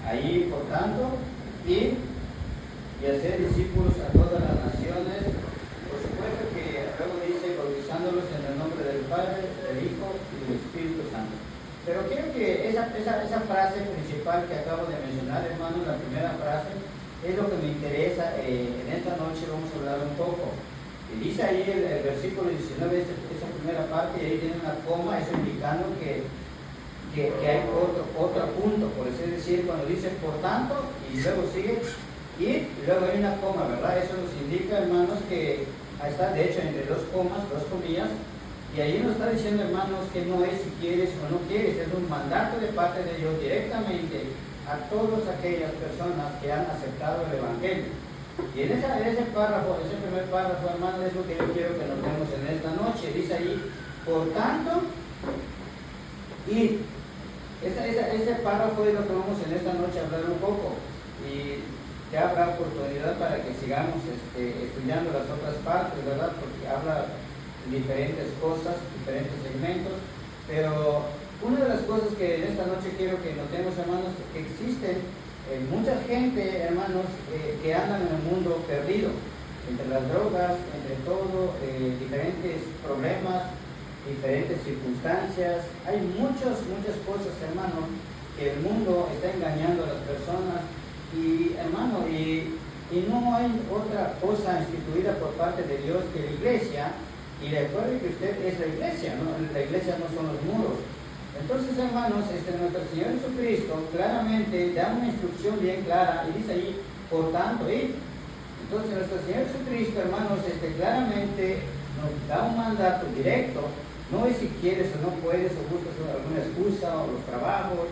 Ahí, por tanto, ir y hacer discípulos a todas las naciones. Por supuesto que luego dice, bautizándolos en el nombre del Padre, del Hijo y del Espíritu Santo. Pero quiero que esa frase principal que acabo de mencionar, hermanos, la primera frase, es lo que me interesa. En esta noche vamos a hablar un poco. Y dice ahí el versículo 19, esa primera parte, y ahí tiene una coma, eso indicando que hay otro punto. Por eso es decir, cuando dice por tanto, y luego sigue ir, y luego hay una coma, ¿verdad? Eso nos indica, hermanos, que ahí está, de hecho, entre dos comas, dos comillas, y ahí nos está diciendo, hermanos, que no es si quieres o no quieres, es un mandato de parte de Dios directamente a todas aquellas personas que han aceptado el Evangelio. Y en ese párrafo, ese primer párrafo, hermanos, es lo que yo quiero que notemos en esta noche. Dice ahí, por tanto, ir. Ese párrafo es lo que vamos en esta noche a hablar un poco. Y ya habrá oportunidad para que sigamos estudiando las otras partes, ¿verdad? Porque habla diferentes cosas, diferentes segmentos. Pero una de las cosas que en esta noche quiero que notemos, hermanos, que existen mucha gente, hermanos, que andan en el mundo perdido, entre las drogas, entre todo, diferentes problemas, diferentes circunstancias. Hay muchas cosas, hermanos, que el mundo está engañando a las personas. Y, hermano, y no hay otra cosa instituida por parte de Dios que la iglesia. Y recuerde que usted es la iglesia, ¿no? La iglesia no son los muros. Entonces, hermanos, nuestro Señor Jesucristo claramente da una instrucción bien clara y dice ahí, por tanto, ir. Entonces, nuestro Señor Jesucristo, hermanos, claramente nos da un mandato directo. No es si quieres o no puedes, o buscas alguna excusa, o los trabajos,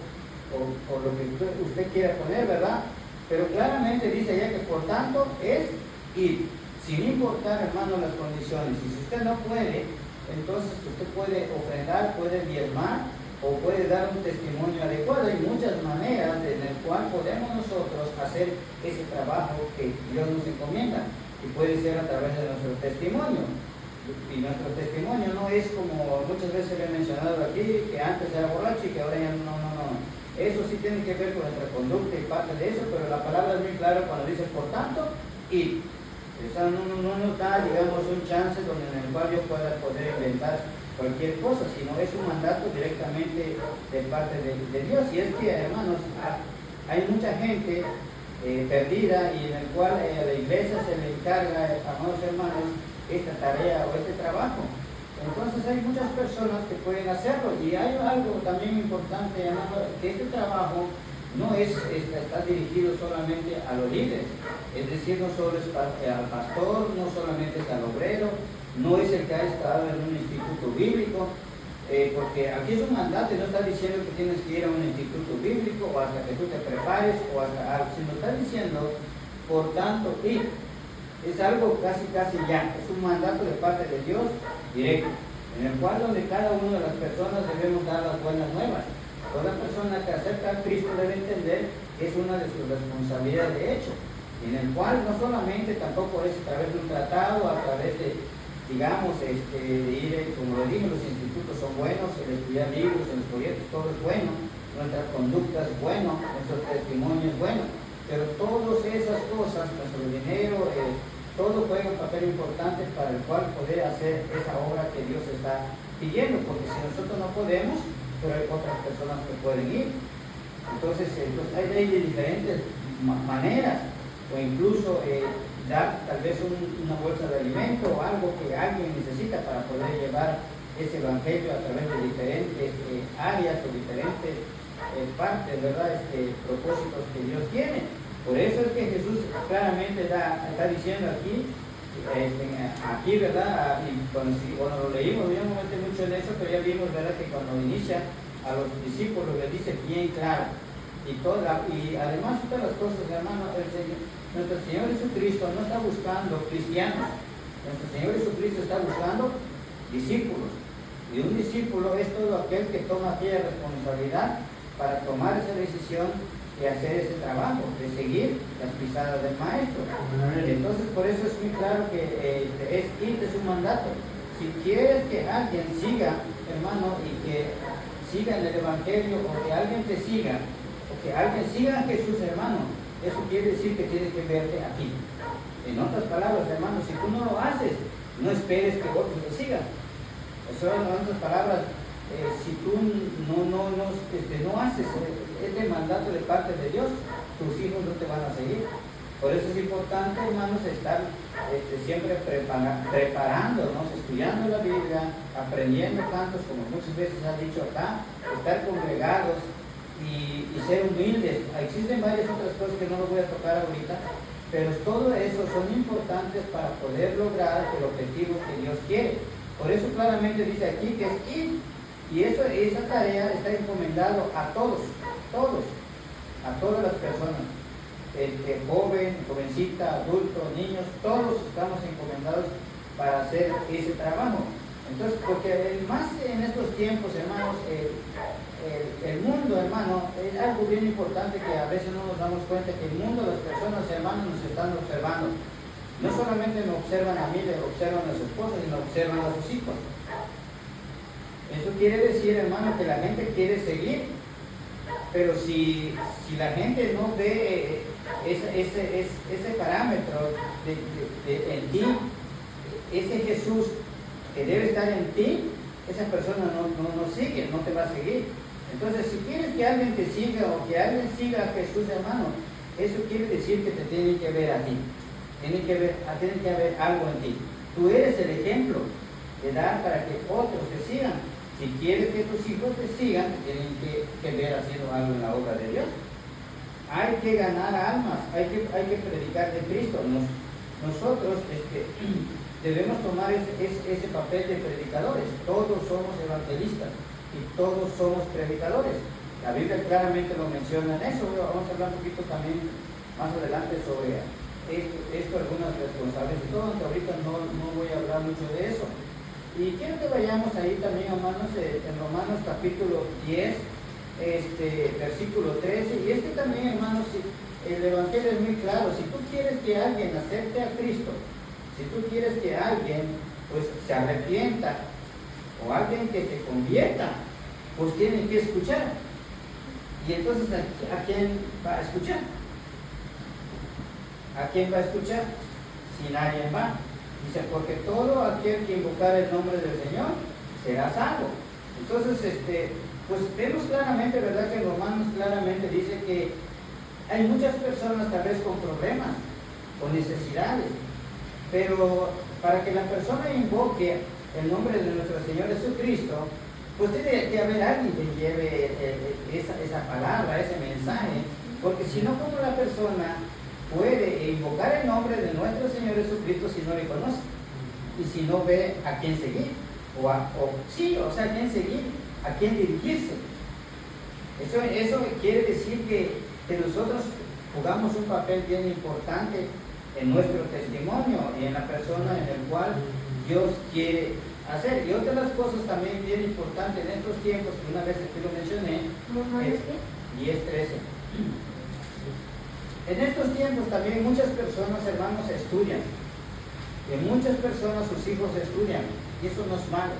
o lo que usted quiera poner, ¿verdad? Pero claramente dice allá que por tanto es ir, sin importar, hermano, las condiciones. Y si usted no puede, entonces usted puede ofrendar, puede diezmar, o puede dar un testimonio adecuado. Hay muchas maneras en las cuales podemos nosotros hacer ese trabajo que Dios nos encomienda. Y puede ser a través de nuestro testimonio. Y nuestro testimonio no es como muchas veces le he mencionado aquí, que antes era borracho y que ahora ya no. Eso sí tiene que ver con nuestra conducta y parte de eso, pero la palabra es muy clara cuando dice por tanto, y esa no nos da, digamos, un chance donde en el cual yo pueda poder inventar cualquier cosa, sino es un mandato directamente de parte de Dios. Y es que, hermanos, hay mucha gente perdida, y en el cual a la iglesia se le encarga, amados hermanos, esta tarea o este trabajo. Entonces hay muchas personas que pueden hacerlo, y hay algo también importante, hermano, que este trabajo no está dirigido solamente a los líderes, es decir, no solo es al pastor, no solamente es al obrero, no es el que ha estado en un instituto bíblico, porque aquí es un mandato y no está diciendo que tienes que ir a un instituto bíblico o hasta que tú te prepares o hasta algo, sino está diciendo, por tanto, ir. Es algo casi ya, es un mandato de parte de Dios directo, en el cual donde cada una de las personas debemos dar las buenas nuevas. Toda persona que acepta a Cristo debe entender que es una de sus responsabilidades de hecho, en el cual no solamente tampoco es a través de un tratado, a través de, digamos, de ir, como lo dije, los institutos son buenos, el estudiar libros, en los proyectos, todo es bueno, nuestra conducta es bueno, nuestro testimonio es bueno, pero todas esas cosas, nuestro dinero, todo juega un papel importante para el cual poder hacer esa obra que Dios está pidiendo, porque si nosotros no podemos, pero hay otras personas que pueden ir. Entonces hay de diferentes maneras, o incluso dar tal vez una bolsa de alimento o algo que alguien necesita para poder llevar ese evangelio a través de diferentes áreas o diferentes partes, ¿verdad? Propósitos que Dios tiene. Por eso es que Jesús claramente está diciendo aquí, ¿verdad? Y cuando lo leímos, yo no me metí mucho en eso, pero ya vimos, ¿verdad?, que cuando inicia a los discípulos le dice bien claro. Y además todas las cosas, hermano, nuestro Señor Jesucristo no está buscando cristianos. Nuestro Señor Jesucristo está buscando discípulos. Y un discípulo es todo aquel que toma aquella responsabilidad para tomar esa decisión y hacer ese trabajo, de seguir las pisadas del Maestro. Entonces, por eso es muy claro que es un mandato. Si quieres que alguien siga, hermano, y que siga en el Evangelio, o que alguien te siga, o que que alguien siga a Jesús, hermano, eso quiere decir que tiene que verte a ti. En otras palabras, hermano, si tú no lo haces, no esperes que otros te sigan. Eso, en otras palabras, si tú no haces este mandato de parte de Dios, tus hijos no te van a seguir. Por eso es importante, hermanos, estar siempre preparándonos, estudiando la Biblia, aprendiendo cantos, como muchas veces ha dicho acá, estar congregados y ser humildes. Existen varias otras cosas que no lo voy a tocar ahorita, pero todo eso son importantes para poder lograr el objetivo que Dios quiere. Por eso claramente dice aquí que es ir, y esa tarea está encomendado a todos, a todas las personas, joven, jovencita, adulto, niños, todos estamos encomendados para hacer ese trabajo. Entonces, porque más en estos tiempos, hermanos, el mundo, hermano, es algo bien importante que a veces no nos damos cuenta, que el mundo, las personas, hermanos, nos están observando. No solamente me observan a mí, le observan a su esposa, sino observan a sus hijos. Eso quiere decir, hermano, que la gente quiere seguir, pero si la gente no ve ese parámetro en ti, ese Jesús que debe estar en ti, esa persona no sigue, no te va a seguir. Entonces, si quieres que alguien te siga o que alguien siga a Jesús, hermano, eso quiere decir que te tiene que ver a ti. Tiene que haber algo en ti. Tú eres el ejemplo de dar para que otros te sigan. Si quieres que tus hijos te sigan, te tienen que ver haciendo algo en la obra de Dios. Hay que ganar almas, hay que predicar de Cristo. Nosotros debemos tomar ese papel de predicadores. Todos somos evangelistas y todos somos predicadores. La Biblia claramente lo menciona en eso. Vamos a hablar un poquito también más adelante sobre esto, algunas responsables y todo, aunque ahorita no voy a hablar mucho de eso. Y quiero que vayamos ahí también, hermanos, en Romanos capítulo 10, versículo 13. Y también, hermanos, el Evangelio es muy claro. Si tú quieres que alguien acepte a Cristo, si tú quieres que alguien pues se arrepienta o alguien que se convierta, pues tienen que escuchar. Y entonces, ¿a quién va a escuchar? ¿A quién va a escuchar? Si nadie va. Dice, porque todo aquel que invocar el nombre del Señor será salvo. Entonces, pues vemos claramente, ¿verdad? Que en Romanos claramente dice que hay muchas personas tal vez con problemas, con necesidades, pero para que la persona invoque el nombre de nuestro Señor Jesucristo, pues tiene que haber alguien que lleve esa palabra, ese mensaje, porque si no, ¿cómo la persona puede invocar el nombre de nuestro Señor Jesucristo si no le conoce? Y si no ve a quién seguir, a quién seguir, a quién dirigirse. Eso quiere decir que nosotros jugamos un papel bien importante en nuestro testimonio y en la persona en el cual Dios quiere hacer. Y otra de las cosas también bien importantes en estos tiempos, que una vez que lo mencioné, es 10:13. En estos tiempos también muchas personas, hermanos, estudian. Y muchas personas, sus hijos estudian. Y eso no es malo.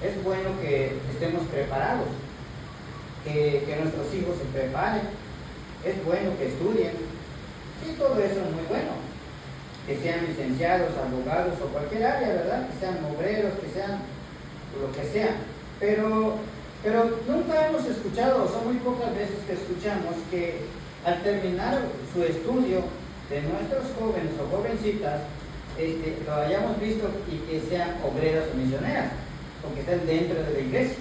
Es bueno que estemos preparados. Que nuestros hijos se preparen. Es bueno que estudien. Sí, todo eso es muy bueno. Que sean licenciados, abogados o cualquier área, ¿verdad? Que sean obreros, que sean lo que sea. Pero nunca hemos escuchado, o son muy pocas veces que escuchamos que al terminar su estudio de nuestros jóvenes o jovencitas, lo hayamos visto y que sean obreras o misioneras, o que estén dentro de la iglesia.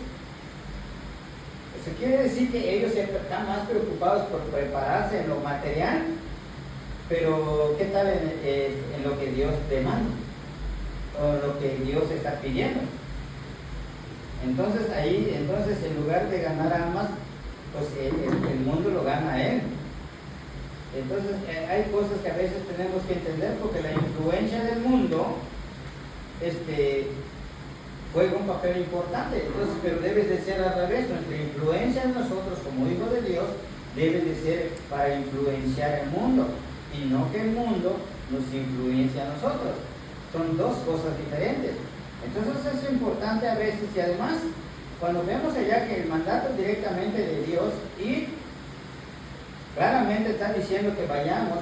Eso quiere decir que ellos están más preocupados por prepararse en lo material, pero ¿qué tal en lo que Dios demanda? O lo que Dios está pidiendo. Entonces en lugar de ganar almas, pues el mundo lo gana a él. Entonces hay cosas que a veces tenemos que entender, porque la influencia del mundo juega un papel importante. Entonces, pero debe de ser al revés. Nuestra influencia en nosotros como hijos de Dios debe de ser para influenciar el mundo, y no que el mundo nos influencie a nosotros. Son dos cosas diferentes. Entonces es importante a veces, y además cuando vemos allá que el mandato directamente de Dios, ir claramente está diciendo que vayamos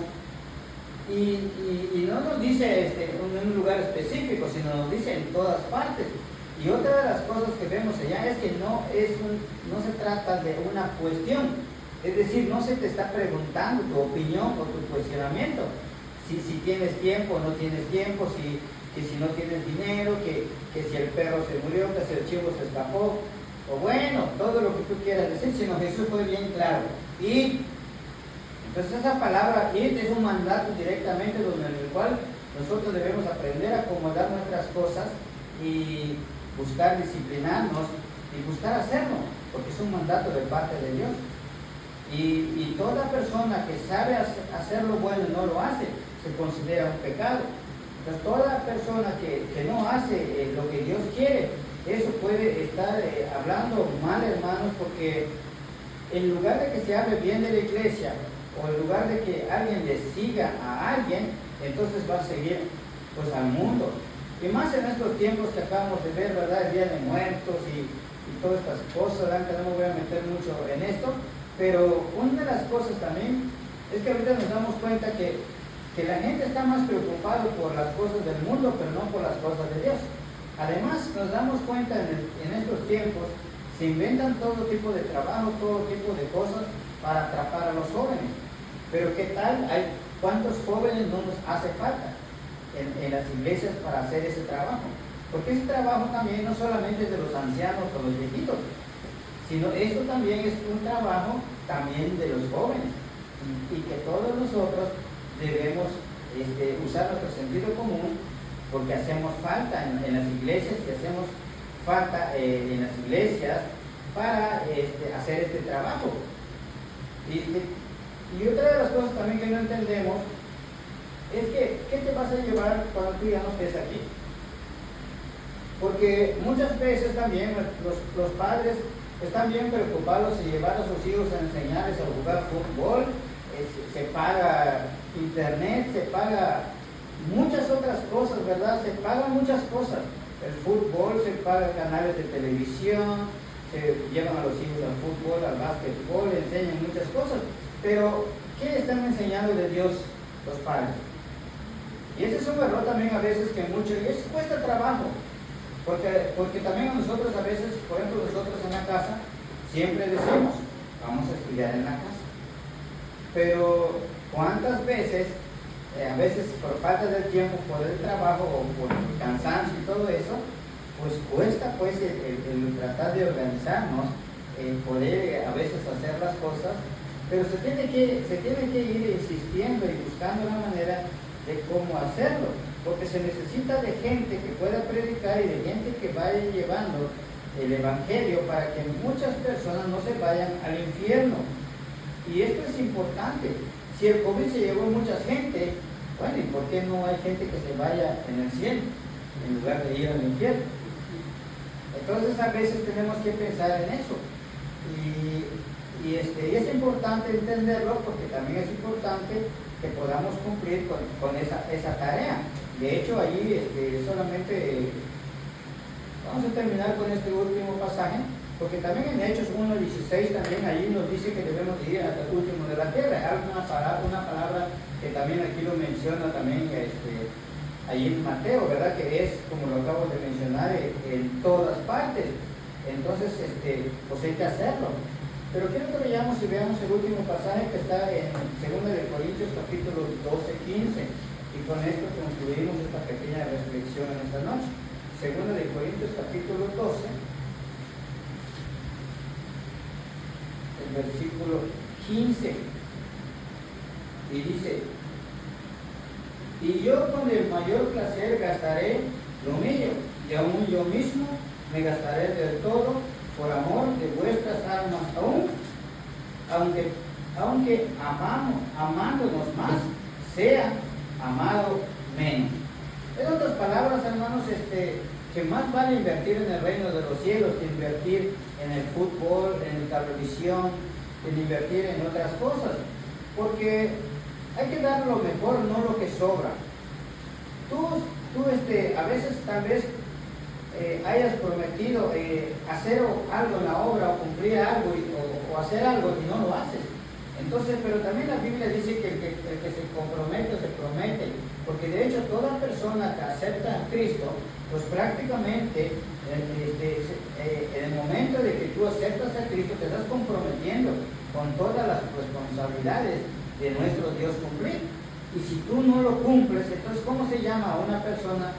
y no nos dice en un lugar específico, sino nos dice en todas partes. Y otra de las cosas que vemos allá es que no se trata de una cuestión, es decir, no se te está preguntando tu opinión o tu cuestionamiento, si tienes tiempo o no tienes tiempo, que si no tienes dinero, que si el perro se murió, que si el chivo se escapó, o bueno, todo lo que tú quieras decir, sino Jesús fue bien claro. Y entonces esa palabra ir es un mandato directamente en el cual nosotros debemos aprender a acomodar nuestras cosas y buscar disciplinarnos y buscar hacerlo, porque es un mandato de parte de Dios. Y toda persona que sabe hacer lo bueno y no lo hace, se considera un pecado. Entonces toda persona que no hace lo que Dios quiere, eso puede estar hablando mal, hermanos, porque en lugar de que se hable bien de la iglesia, o en lugar de que alguien le siga a alguien, entonces va a seguir pues al mundo. Y más en estos tiempos que acabamos de ver, ¿verdad? El Día de Muertos y todas estas cosas, ¿verdad? Que no me voy a meter mucho en esto, pero una de las cosas también es que ahorita nos damos cuenta que la gente está más preocupada por las cosas del mundo, pero no por las cosas de Dios. Además, nos damos cuenta en estos tiempos, se inventan todo tipo de trabajo, todo tipo de cosas para atrapar a los jóvenes. Pero ¿qué tal? ¿Cuántos jóvenes no nos hace falta en las iglesias para hacer ese trabajo? Porque ese trabajo también no solamente es de los ancianos o los viejitos, sino esto también es un trabajo también de los jóvenes. Y que todos nosotros debemos usar nuestro sentido común, porque hacemos falta en las iglesias y hacemos falta en las iglesias para hacer este trabajo. Y otra de las cosas también que no entendemos es que, ¿qué te vas a llevar cuando tú ya no estés aquí? Porque muchas veces también los padres están bien preocupados de llevar a sus hijos a enseñarles a jugar fútbol, se paga internet, se paga muchas otras cosas, ¿verdad? Se pagan muchas cosas. El fútbol, se paga canales de televisión, se llevan a los hijos al fútbol, al básquetbol, le enseñan muchas cosas. Pero, ¿qué están enseñando de Dios los padres? Y ese es un error también a veces que mucho, y eso cuesta trabajo, porque también a nosotros a veces, por ejemplo nosotros en la casa, siempre decimos, vamos a estudiar en la casa. Pero, ¿cuántas veces, a veces por falta de tiempo, por el trabajo o por el cansancio y todo eso, pues cuesta pues el tratar de organizarnos, el poder a veces hacer las cosas, pero se tiene que ir insistiendo y buscando una manera de cómo hacerlo, porque se necesita de gente que pueda predicar y de gente que vaya llevando el evangelio para que muchas personas no se vayan al infierno. Y esto es importante. Si el COVID se llevó mucha gente, bueno, ¿y por qué no hay gente que se vaya en el cielo en lugar de ir al infierno? Entonces a veces tenemos que pensar en eso. Y es importante entenderlo, porque también es importante que podamos cumplir con esa tarea. De hecho, allí solamente vamos a terminar con este último pasaje, porque también en Hechos 1:16 también allí nos dice que debemos ir hasta el último de la tierra. Hay una palabra que también aquí lo menciona también allí en Mateo, ¿verdad? Que es, como lo acabo de mencionar, en todas partes. Entonces, pues hay que hacerlo. Pero quiero que veamos el último pasaje que está en 2 de Corintios capítulo 12-15. Y con esto concluimos esta pequeña reflexión en esta noche. 2 de Corintios capítulo 12, el versículo 15. Y dice, y yo con el mayor placer gastaré lo mío, y aún yo mismo me gastaré del todo por amor de vuestras almas, aunque amándonos más, sea amado menos. En otras palabras, hermanos, que más vale invertir en el reino de los cielos que invertir en el fútbol, en la televisión, en invertir en otras cosas, porque hay que dar lo mejor, no lo que sobra. Tú a veces tal vez hayas prometido hacer algo en la obra o cumplir algo o hacer algo y no lo haces. Entonces, pero también la Biblia dice que el que se compromete se promete, porque de hecho toda persona que acepta a Cristo, pues prácticamente en el momento de que tú aceptas a Cristo te estás comprometiendo con todas las responsabilidades de nuestro Dios cumplir. Y si tú no lo cumples, entonces ¿cómo se llama a una persona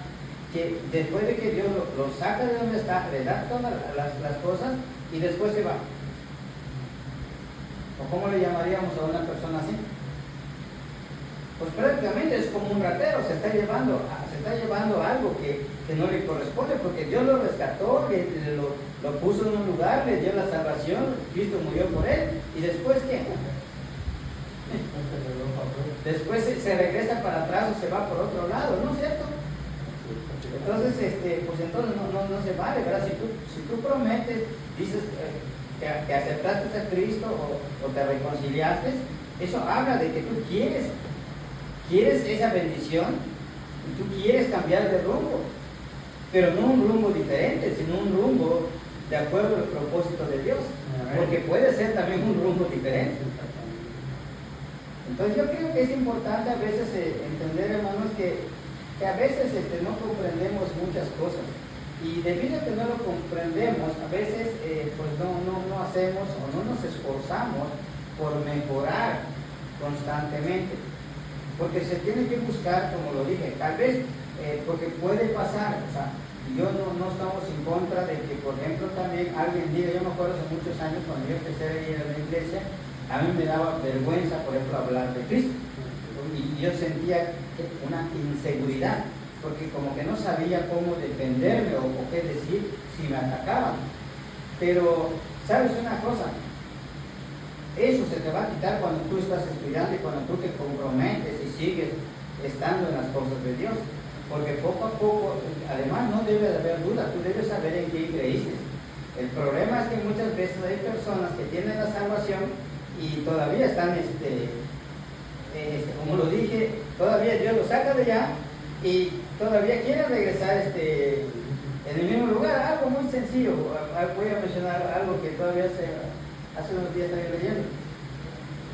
que después de que Dios lo saca de donde está, le da todas las cosas y después se va? ¿O cómo le llamaríamos a una persona así? Pues prácticamente es como un ratero, se está llevando algo que no le corresponde, porque Dios lo rescató, lo puso en un lugar, le dio la salvación, Cristo murió por él, y después ¿qué? Después se regresa para atrás o se va por otro lado, ¿no es cierto? Entonces, pues entonces no se vale, ¿verdad? Si tú prometes, dices que aceptaste a Cristo o te reconciliaste, eso habla de que tú quieres esa bendición y tú quieres cambiar de rumbo, pero no un rumbo diferente, sino un rumbo de acuerdo al propósito de Dios, porque puede ser también un rumbo diferente. Entonces yo creo que es importante a veces entender, hermanos, que a veces no comprendemos muchas cosas, y debido a que no lo comprendemos, a veces pues no hacemos o no nos esforzamos por mejorar constantemente, porque se tiene que buscar, como lo dije, tal vez porque puede pasar, o sea, yo no estamos en contra de que, por ejemplo, también alguien diga, yo me acuerdo hace muchos años cuando yo empecé a ir a la iglesia, a mí me daba vergüenza, por ejemplo, hablar de Cristo, y yo sentía una inseguridad, porque como que no sabía cómo defenderme o qué decir si me atacaban. Pero, ¿sabes una cosa? Eso se te va a quitar cuando tú estás estudiando y cuando tú te comprometes y sigues estando en las cosas de Dios. Porque poco a poco, además no debe de haber duda, tú debes saber en qué creíste. El problema es que muchas veces hay personas que tienen la salvación y todavía están, como lo dije, todavía Dios los saca de allá y todavía quieren regresar en el mismo lugar. Algo muy sencillo, voy a mencionar algo que todavía hace unos días estoy leyendo.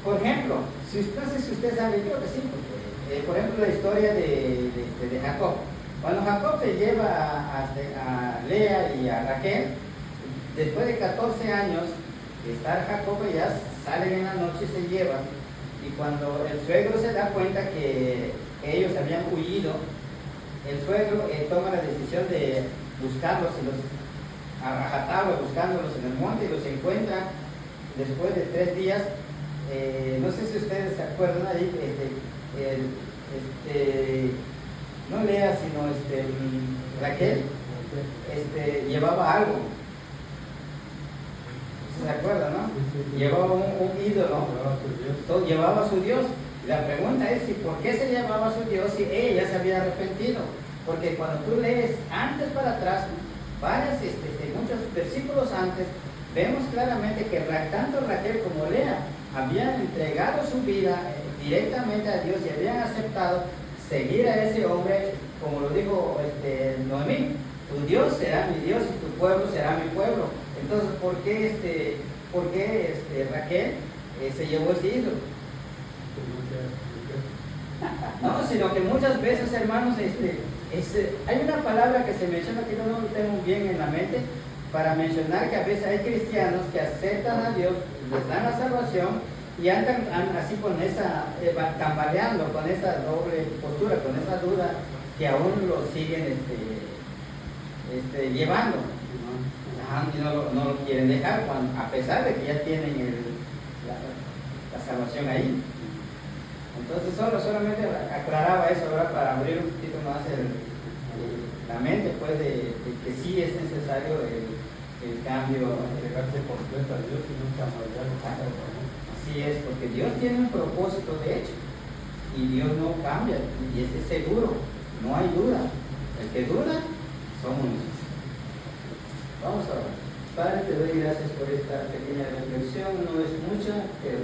Por ejemplo, no sé si usted sabe, creo que sí, porque, por ejemplo, la historia de Jacob. Cuando Jacob se lleva a Lea y a Raquel, después de 14 años de estar Jacob, ya salen en la noche y se llevan, y cuando el suegro se da cuenta que ellos habían huido, el suegro toma la decisión de buscarlos a rajatabla, buscándolos en el monte, y los encuentra después de 3 días. No sé si ustedes se acuerdan ahí, no Lea, sino Raquel, llevaba algo. ¿Se acuerdan, no? Llevaba un ídolo, llevaba a su Dios. Y la pregunta es, ¿por qué se llevaba a su Dios si ella se había arrepentido? Porque cuando tú lees antes para atrás, muchos versículos antes, vemos claramente que tanto Raquel como Lea habían entregado su vida directamente a Dios y habían aceptado seguir a ese hombre, como lo dijo Noemí: tu Dios será mi Dios y tu pueblo será mi pueblo. Entonces, ¿por qué Raquel se llevó ese ídolo? No, sino que muchas veces, hermanos, hay una palabra que se menciona que yo no lo tengo bien en la mente, para mencionar que a veces hay cristianos que aceptan a Dios, les dan la salvación y andan así con esa, tambaleando, con esa doble postura, con esa duda, que aún lo siguen llevando. Y no lo quieren dejar, a pesar de que ya tienen la salvación ahí. Entonces solamente aclaraba eso, ¿verdad? Para abrir un poquito más la mente, pues, de que sí es necesario el cambio, entregarse completo a Dios y nunca fallar. Así es, porque Dios tiene un propósito de hecho, y Dios no cambia, y ese es seguro, no hay duda. El que duda somos nosotros. Vamos a ver. Padre, te doy gracias por esta pequeña reflexión, no es mucha, pero